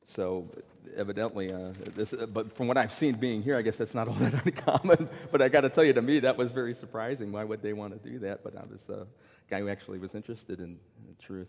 So evidently, but from what I've seen being here, I guess that's not all that uncommon. But I got to tell you, to me, that was very surprising. Why would they want to do that? But I was a guy who actually was interested in truth.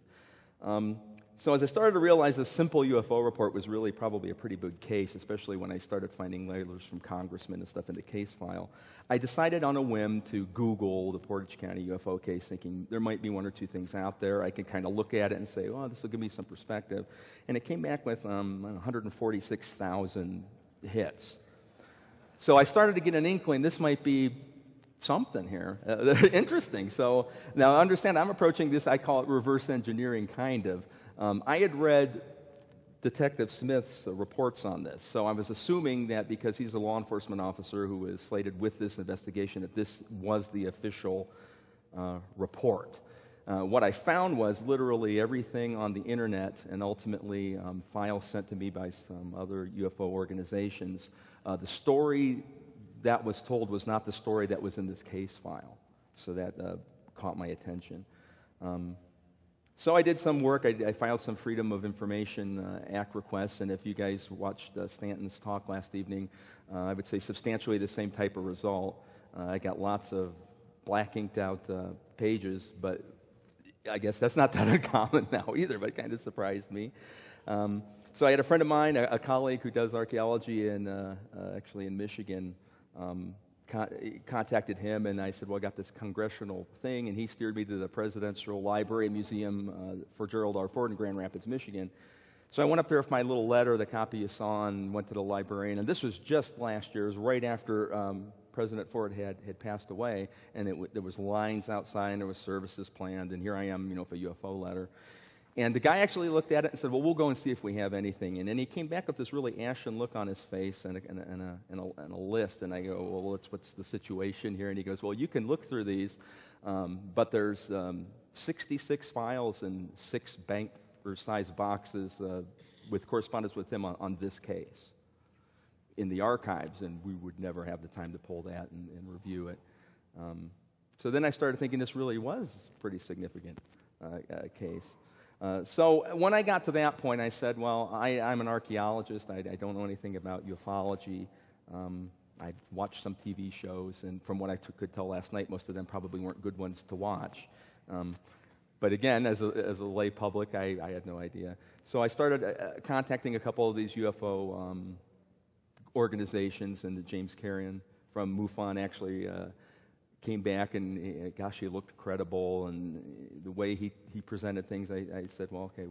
So as I started to realize this simple UFO report was really probably a pretty big case, especially when I started finding letters from congressmen and stuff in the case file, I decided on a whim to Google the Portage County UFO case, thinking there might be one or two things out there. I could kind of look at it and say, oh, this will give me some perspective. And it came back with 146,000 hits. So I started to get an inkling this might be something here. Interesting. So now understand, I'm approaching this, I call it reverse engineering, kind of. I had read Detective Smith's reports on this, so I was assuming that because he's a law enforcement officer who was slated with this investigation, that this was the official report. What I found was literally everything on the internet and ultimately files sent to me by some other UFO organizations. The story that was told was not the story that was in this case file, so that caught my attention. So I did some work. I filed some Freedom of Information Act requests, and if you guys watched Stanton's talk last evening, I would say substantially the same type of result. I got lots of black inked out pages, but I guess that's not that uncommon now either, but it kind of surprised me. So I had a friend of mine, a colleague who does archaeology actually in Michigan, contacted him, and I said, well, I got this congressional thing, and he steered me to the Presidential Library and Museum for Gerald R. Ford in Grand Rapids, Michigan. So I went up there with my little letter, the copy you saw, and went to the librarian, and this was just last year. It was right after President Ford had passed away, and there was lines outside, and there was services planned, and here I am, with a UFO letter. And the guy actually looked at it and said, well, we'll go and see if we have anything. And then he came back with this really ashen look on his face and a list. And I go, well, what's the situation here? And he goes, well, you can look through these, but there's 66 files and 6 bank or size boxes with correspondence with him on this case in the archives, and we would never have the time to pull that and review it. So then I started thinking this really was a pretty significant case. So when I got to that point, I said, well, I'm an archaeologist. I don't know anything about ufology. I watched some TV shows, and from what I could tell last night, most of them probably weren't good ones to watch. But again, as a lay public, I had no idea. So I started contacting a couple of these UFO organizations, and James Carrion from MUFON actually came back, and gosh, he looked credible, and the way he presented things, I said, well, okay,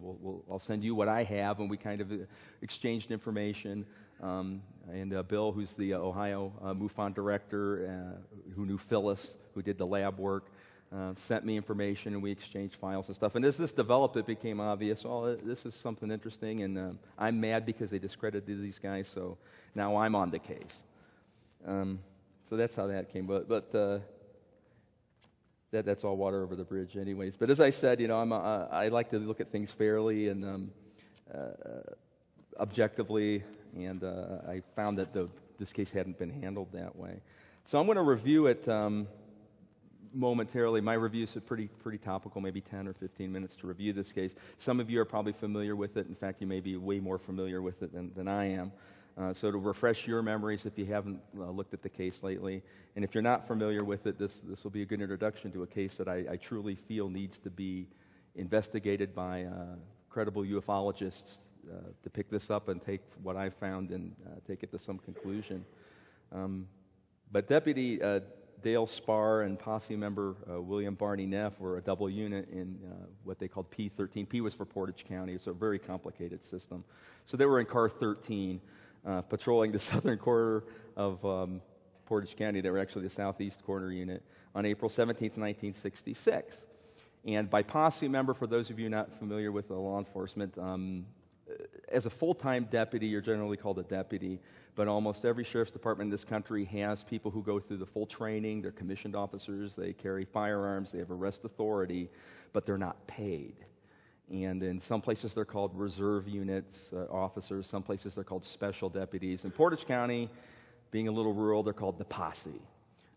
I'll send you what I have, and we kind of exchanged information. And Bill, who's the Ohio MUFON director, who knew Phyllis, who did the lab work, sent me information, and we exchanged files and stuff. And as this developed, it became obvious, oh, this is something interesting, and I'm mad because they discredited these guys, so now I'm on the case. So that's how that came. But that's all water over the bridge anyways. But as I said, I like to look at things fairly and objectively, and I found that this case hadn't been handled that way. So I'm going to review it momentarily. My reviews are pretty topical, maybe 10 or 15 minutes to review this case. Some of you are probably familiar with it. In fact, you may be way more familiar with it than I am. So to refresh your memories if you haven't looked at the case lately, and if you're not familiar with it, this will be a good introduction to a case that I truly feel needs to be investigated by credible ufologists to pick this up and take what I found and take it to some conclusion. But Deputy Dale Spaur and posse member William Barney Neff were a double unit in what they called P13. P was for Portage County. It's a very complicated system. So they were in car 13. Patrolling the southern quarter of Portage County. They were actually the southeast corner unit on April 17th, 1966. And by posse member, for those of you not familiar with law enforcement, as a full-time deputy, you're generally called a deputy, but almost every sheriff's department in this country has people who go through the full training. They're commissioned officers. They carry firearms. They have arrest authority, but they're not paid. And in some places they're called reserve units officers. Some places they're called special deputies. In Portage County, being a little rural, they're called the posse.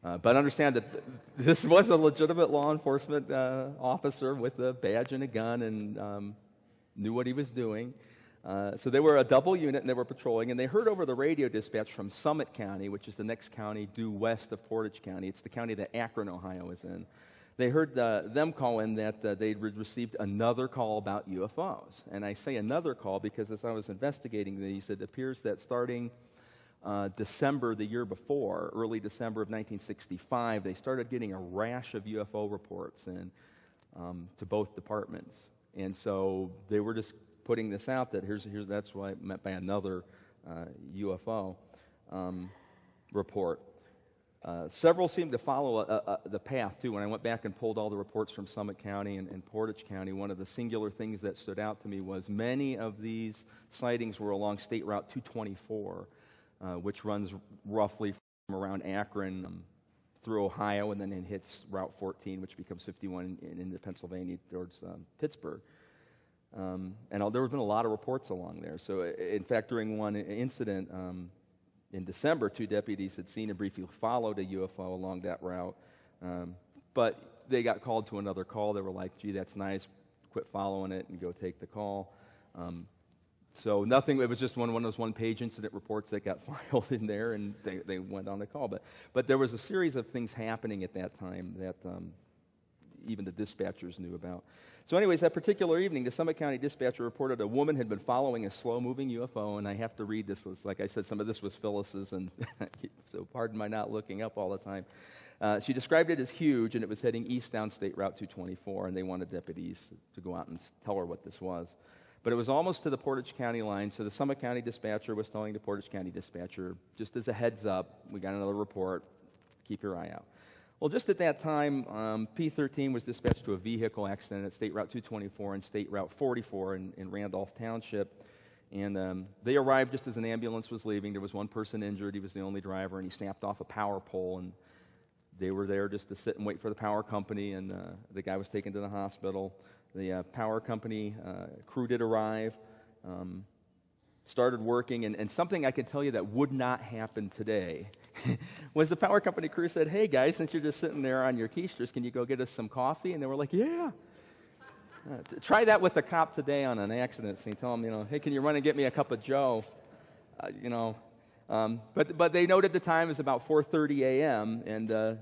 But understand that this was a legitimate law enforcement officer with a badge and a gun, and knew what he was doing. So they were a double unit, and they were patrolling, and they heard over the radio dispatch from Summit County, which is the next county due west of Portage County. It's the county that Akron, Ohio is in. They heard them call in that they'd received another call about UFOs. And I say another call because as I was investigating these, it appears that starting December the year before, early December of 1965, they started getting a rash of UFO reports to both departments. And so they were just putting this out that that's what I meant by another UFO report. Several seemed to follow the path, too. When I went back and pulled all the reports from Summit County and Portage County, one of the singular things that stood out to me was many of these sightings were along State Route 224, which runs roughly from around Akron through Ohio, and then it hits Route 14, which becomes 51 into Pennsylvania towards Pittsburgh. And there have been a lot of reports along there. So, in fact, during one incident in December, 2 deputies had seen and briefly followed a UFO along that route. But they got called to another call. They were like, gee, that's nice. Quit following it and go take the call. So nothing, it was just one of those one-page incident reports that got filed in there, and they went on the call. But there was a series of things happening at that time that even the dispatchers knew about. So anyways, that particular evening, the Summit County dispatcher reported a woman had been following a slow-moving UFO, and I have to read this. Like I said, some of this was Phyllis's, and so pardon my not looking up all the time. She described it as huge, and it was heading east down State Route 224, and they wanted deputies to go out and tell her what this was. But it was almost to the Portage County line, so the Summit County dispatcher was telling the Portage County dispatcher, just as a heads up, we got another report, keep your eye out. Well, just at that time, P-13 was dispatched to a vehicle accident at State Route 224 and State Route 44 in Randolph Township. And they arrived just as an ambulance was leaving. There was one person injured. He was the only driver, and he snapped off a power pole. And they were there just to sit and wait for the power company, and the guy was taken to the hospital. The power company crew did arrive, started working, and something I can tell you that would not happen today was the power company crew said, hey guys, since you're just sitting there on your keisters, can you go get us some coffee? And they were like, yeah. Try that with a cop today on an accident scene. Tell him, hey, can you run and get me a cup of Joe? But they noted the time is about 4:30 a.m., and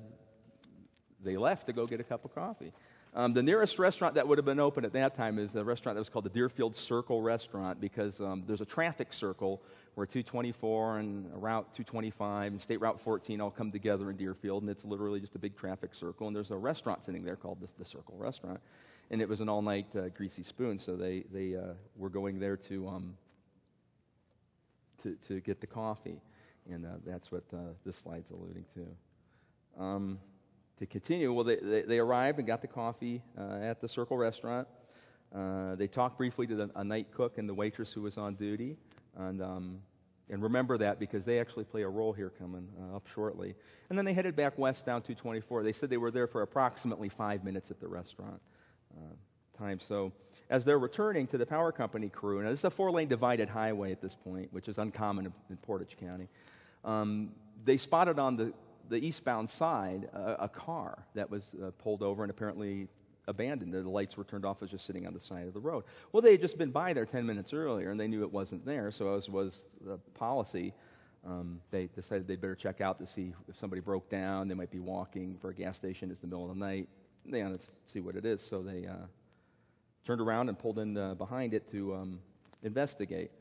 they left to go get a cup of coffee. The nearest restaurant that would have been open at that time is a restaurant that was called the Deerfield Circle Restaurant, because there's a traffic circle where 224 and Route 225 and State Route 14 all come together in Deerfield, and it's literally just a big traffic circle, and there's a restaurant sitting there called the Circle Restaurant, and it was an all-night greasy spoon, so they were going there to get the coffee, and that's what this slide's alluding to. To continue, well, they arrived and got the coffee at the Circle Restaurant. They talked briefly to a night cook and the waitress who was on duty. And remember that, because they actually play a role here coming up shortly. And then they headed back west down 224. They said they were there for approximately 5 minutes at the restaurant time. So as they're returning to the power company crew, and it's a 4-lane divided highway at this point, which is uncommon in Portage County, they spotted on the eastbound side a car that was pulled over and apparently abandoned. The lights were turned off, it was just sitting on the side of the road. Well, they had just been by there 10 minutes earlier, and they knew it wasn't there, so as was the policy, they decided they'd better check out to see if somebody broke down. They might be walking for a gas station. It's the middle of the night. They wanted to see what it is, so they turned around and pulled in behind it to investigate.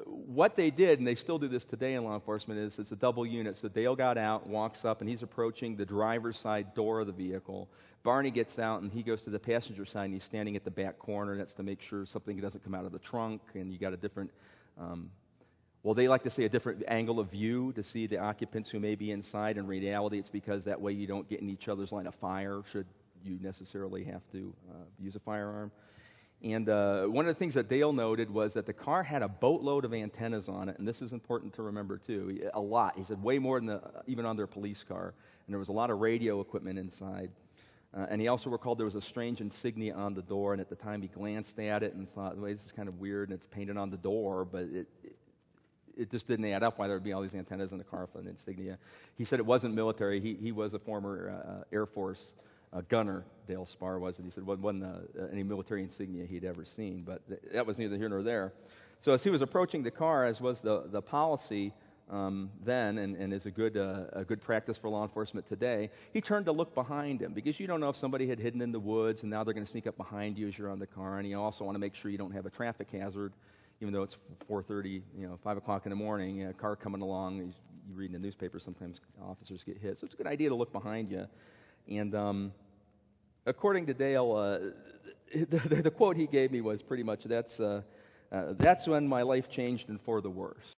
What they did, and they still do this today in law enforcement, is it's a double unit. So Dale got out, walks up, and he's approaching the driver's side door of the vehicle. Barney gets out, and he goes to the passenger side, and he's standing at the back corner. That's to make sure something doesn't come out of the trunk, and you got a different, they like to say a different angle of view to see the occupants who may be inside. In reality, it's because that way you don't get in each other's line of fire should you necessarily have to use a firearm. And one of the things that Dale noted was that the car had a boatload of antennas on it, and this is important to remember too, a lot. He said way more than even on their police car, and there was a lot of radio equipment inside. And he also recalled there was a strange insignia on the door, and at the time he glanced at it and thought, well, this is kind of weird, and it's painted on the door, but it just didn't add up why there would be all these antennas in the car with an insignia. He said it wasn't military. He was a former Air Force gunner, Dale Spaur was, and he said it wasn't any military insignia he'd ever seen, but that was neither here nor there. So as he was approaching the car, as was the policy then, and is a good practice for law enforcement today, he turned to look behind him, because you don't know if somebody had hidden in the woods and now they're going to sneak up behind you as you're on the car, and you also want to make sure you don't have a traffic hazard, even though it's 4:30, 5 o'clock in the morning, a car coming along, you read in the newspaper, sometimes officers get hit. So it's a good idea to look behind you. And according to Dale, the quote he gave me was pretty much, that's when my life changed and for the worse.